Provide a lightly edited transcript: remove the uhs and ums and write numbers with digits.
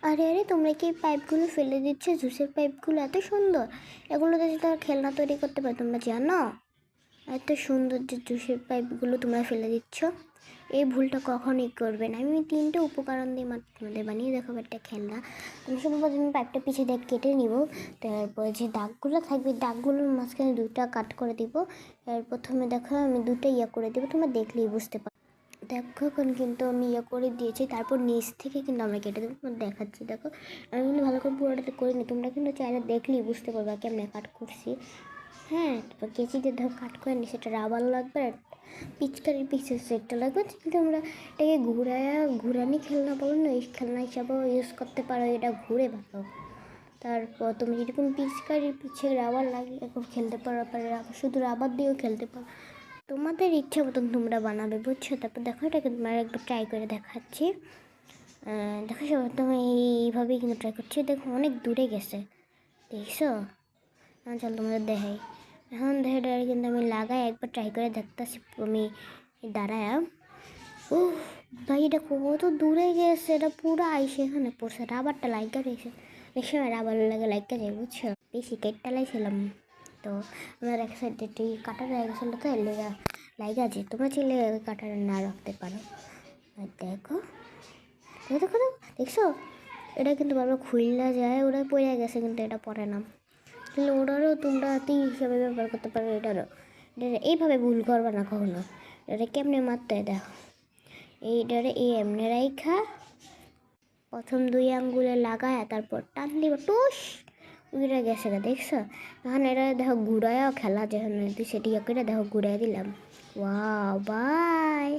আরে আরে, তোমরা কি পাইপগুলো ফেলে দিচ্ছ? জুসের পাইপগুলো এত সুন্দর, এগুলোতে তো আর খেলনা তৈরি করতে পারে, তোমরা জানো? এত সুন্দর যে জুসের পাইপগুলো তোমরা ফেলে দিচ্ছ, এই ভুলটা কখনই করবে না। আমি 3টে উপকরণ দিয়ে মাত্র তোমাদের বানিয়ে দেখাবো একটা খেলনা। আমি সর্বপ্রথমে পাইপটা পিছিয়ে দিয়ে কেটে নিব, তারপর যে দাগগুলো থাকবে দাগগুলোর মাঝখানে 2টা কাট করে দিব। আর প্রথমে দেখো আমি 2টা করে দেবো, তোমরা দেখলেই বুঝতে পারো। দেখো এখন কিন্তু আমি করে দিয়েছি, তারপর নিচ থেকে কিন্তু আমরা কেটে দেবো, দেখাচ্ছি। দেখো আমি কিন্তু ভালো করে পুরোটাতে করিনি, তোমরা কিন্তু চাইলে দেখলেই বুঝতে পারবে কেমনে কাট করছি। হ্যাঁ, তারপর কেচিতে ধর কাট করে নি, সেটা রাবার লাগবে, পিচকারির পিসের সেটটা লাগবে। কিন্তু আমরা এটাকে ঘুরানি খেলনা বলো না, এই খেলনা হিসাবেও ইউজ করতে পারো, এটা ঘুরে ভালো। তারপর তুমি যদি কোনো পিচকারির পিছে রাবার লাগিয়ে এখন খেলতে পারো, শুধু রাবার দিয়েও খেলতে পারো, তোমাদের ইচ্ছা মতন তোমরা বানাবে, বুঝছো? তারপর দেখো এটাকে তোমরা একবার ট্রাই করে দেখাচ্ছি। দেখো সবাই তুমি এইভাবেই কিন্তু ট্রাই করছি। দেখো অনেক দূরে গেছে, দেখছো? চল তোমাদের দেখাই। এখন দেখে এটা কিন্তু আমি লাগাই একবার ট্রাই করে দেখতেছি। আমি দাঁড়ায়, ও ভাই এটা কত দূরে গেছে, এটা পুরো আইসে এখানে পড়ছে, রাবারটা লাইকা রয়েছে। দেখছি রাবার লাগে লাইকা যায়, বুঝছো? বেশি কেটটা লাইছিলাম তো আমার এক সাইডে কাটা রয়ে গেছিলো, তো এর লেগা লাইকা আছে। তোমরা চাইলে ওই কাটাটা না রাখতে পারো। আর দেখো দেখো দেখো, দেখছো? এটা কিন্তু বারবার খুললা যায়, ওরা পড়ে গেছে কিন্তু এটা পড়ে না। তাহলে ওটারও তোমরা তীর হিসাবে ব্যবহার করতে পারো, এটারও। এটা এইভাবে ভুল করবে না কখনো। এটা কেমনে মারতে হয় দেখো, এইটারে এই এমনি রাইখা প্রথম 2 আঙ্গুলে লাগায়, তারপর টান দিব, টুস উড়ে গেছে, দেখছো? এখন এটা দেখো ঘুরায়ও খেলা যেখানে সেটি করে দেখো ঘুরাই দিলাম। Wow, by.